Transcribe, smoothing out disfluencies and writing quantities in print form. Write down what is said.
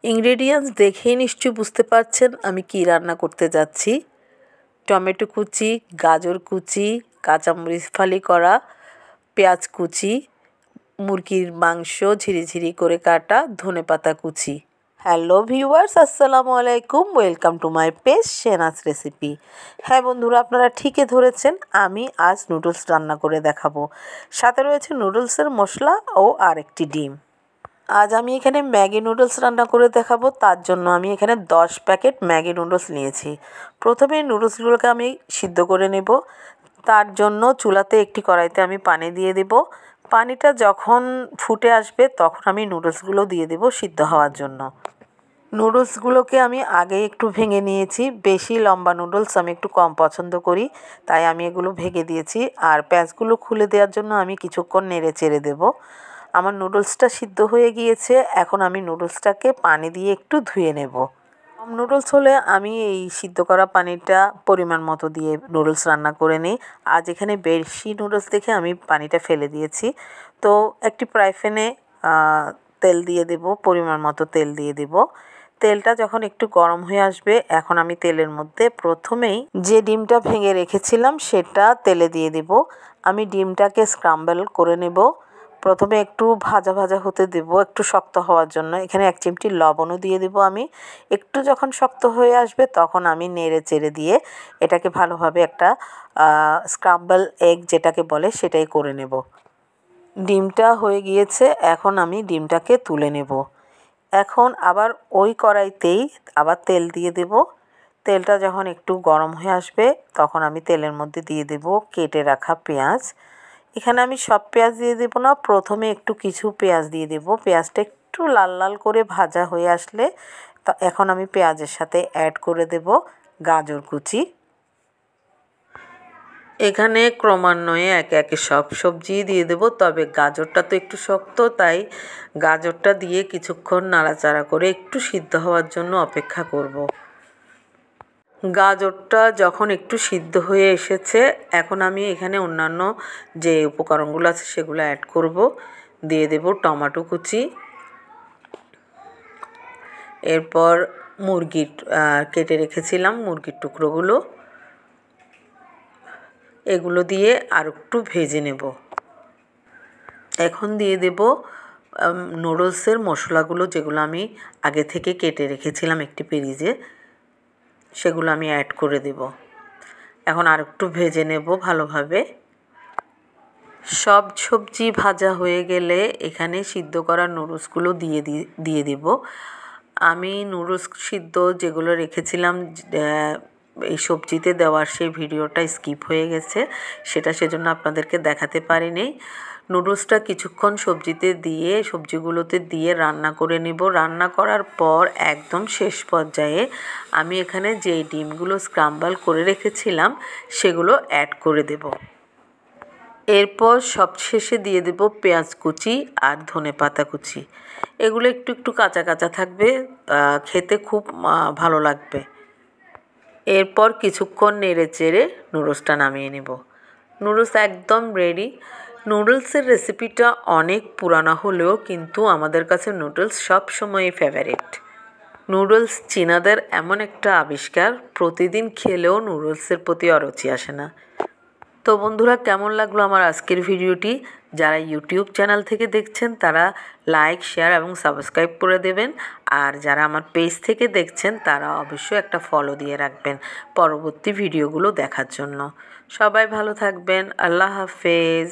Ingredients দেখেই নিশ্চয়ই বুঝতে পারছেন আমি কি রান্না করতে যাচ্ছি। টমেটো কুচি, গাজর কুচি, কাঁচামরিচ ফালি করা, পেঁয়াজ কুচি, মুরগির মাংস ঝিরিঝিরি করে কাটা, ধনেপাতা কুচি। হ্যালো ভিউয়ার্স, আসসালামু আলাইকুম, welcome to my page Shenaz recipe. হ্যাঁ বন্ধুরা, আপনারা ঠিকই ধরেছেন, আমি আজ নুডলস রান্না করে দেখাবো। সাথে রয়েছে নুডলসের মশলা ও আরেকটি ডিম। আজ আমি এখানে ম্যাগি নুডলস রান্না করে দেখাবো। তার জন্য আমি এখানে 10 প্যাকেট ম্যাগি নুডলস নিয়েছি। প্রথমে নুডলসগুলোকে আমি সিদ্ধ করে নেব। তার জন্য চুলাতে একটি কড়াইতে আমি পানি দিয়ে দেব। পানিটা যখন ফুটে আসবে তখন আমি নুডলসগুলো দিয়ে দেব সিদ্ধ হওয়ার জন্য। নুডলসগুলোকে আমি আগে একটু ভেঙে নিয়েছি। বেশি লম্বা নুডলস আমি একটু কম পছন্দ করি, তাই আমি এগুলো ভেঙে দিয়েছি। আর প্যাঁচগুলো খুলে দেওয়ার জন্য আমি কিছুক্ষণ নেড়ে চেড়ে দেবো। আমার নুডলসটা সিদ্ধ হয়ে গিয়েছে। এখন আমি নুডলসটাকে পানি দিয়ে একটু ধুয়ে নেব। কম নুডলস হলে আমি এই সিদ্ধ করা পানিটা পরিমাণ মতো দিয়ে নুডলস রান্না করে নিই। আজ এখানে বেশি নুডলস দেখে আমি পানিটা ফেলে দিয়েছি। তো একটি ফ্রাই প্যানে তেল দিয়ে দেব, পরিমাণ মতো তেল দিয়ে দেব। তেলটা যখন একটু গরম হয়ে আসবে, এখন আমি তেলের মধ্যে প্রথমেই যে ডিমটা ভেঙে রেখেছিলাম সেটা তেলে দিয়ে দেব। আমি ডিমটাকে স্ক্রাম্বল করে নেব। প্রথমে একটু ভাজা ভাজা হতে দেব, একটু শক্ত হওয়ার জন্য। এখানে 1 চিমটি লবণও দিয়ে দেব আমি। একটু যখন শক্ত হয়ে আসবে তখন আমি নেড়ে চেড়ে দিয়ে এটাকে ভালোভাবে একটা স্ক্রাম্বল এগ যেটাকে বলে সেটাই করে নেব। ডিমটা হয়ে গিয়েছে, এখন আমি ডিমটাকে তুলে নেব। এখন আবার ওই কড়াইতেই আবার তেল দিয়ে দেব। তেলটা যখন একটু গরম হয়ে আসবে তখন আমি তেলের মধ্যে দিয়ে দেব কেটে রাখা পেঁয়াজ। এখানে আমি সব পেঁয়াজ দিয়ে দেবো না, প্রথমে একটু কিছু পেঁয়াজ দিয়ে দেব। পেঁয়াজটা একটু লাল লাল করে ভাজা হয়ে আসলে এখন আমি পেঁয়াজের সাথে অ্যাড করে দেব গাজর কুচি। এখানে ক্রমান্বয়ে একে একে সব সবজি দিয়ে দেব, তবে গাজরটা তো একটু শক্ত, তাই গাজরটা দিয়ে কিছুক্ষণ নাড়াচাড়া করে একটু সিদ্ধ হওয়ার জন্য অপেক্ষা করব। গাজরটা যখন একটু সিদ্ধ হয়ে এসেছে, এখন আমি এখানে অন্যান্য যে উপকরণগুলো আছে সেগুলো অ্যাড করব। দিয়ে দেব টমেটো কুচি, এরপর মুরগির কেটে রেখেছিলাম মুরগির টুকরোগুলো, এগুলো দিয়ে আর একটু ভেজে নেব। এখন দিয়ে দেব নুডলসের মশলাগুলো, যেগুলো আমি আগে থেকে কেটে রেখেছিলাম একটি পেরিজে, সেগুলো আমি অ্যাড করে দেব। এখন আর একটু ভেজে নেব ভালোভাবে। সব সবজি ভাজা হয়ে গেলে এখানে সিদ্ধ করা নুডলসগুলো দিয়ে দেব। আমি নুডলস সিদ্ধ যেগুলো রেখেছিলাম এই সবজিতে দেওয়ার, সেই ভিডিওটা স্কিপ হয়ে গেছে, সেজন্য আপনাদেরকে দেখাতে পারিনি। নুডলসটা কিছুক্ষণ সবজিগুলোতে দিয়ে রান্না করে নেব। রান্না করার পর একদম শেষ পর্যায়ে আমি এখানে যে ডিমগুলো স্ক্রাম্বল করে রেখেছিলাম সেগুলো অ্যাড করে দেব। এরপর সবশেষে দিয়ে দেব পেঁয়াজ কুচি আর ধনেপাতা কুচি। এগুলো একটু একটু কাঁচা কাঁচা থাকবে, খেতে খুব ভালো লাগবে। এরপর কিছুক্ষণ নেড়ে চেড়ে নুডলসটা নামিয়ে নেব। নুডলস একদম রেডি। নুডলসের রেসিপিটা অনেক পুরানো হলেও কিন্তু আমাদের কাছে নুডলস সবসময়ই ফেভারিট। নুডলস চীনাদের এমন একটা আবিষ্কার, প্রতিদিন খেলেও নুডলসের প্রতি অরুচি আসে না। তো বন্ধুরা, কেমন লাগলো আমার আজকের ভিডিওটি? যারা ইউটিউব চ্যানেল থেকে দেখছেন তারা লাইক, শেয়ার এবং সাবস্ক্রাইব করে দেবেন। আর যারা আমার পেজ থেকে দেখছেন তারা অবশ্যই একটা ফলো দিয়ে রাখবেন পরবর্তী ভিডিওগুলো দেখার জন্য। সবাই ভালো থাকবেন। আল্লাহ হাফেজ।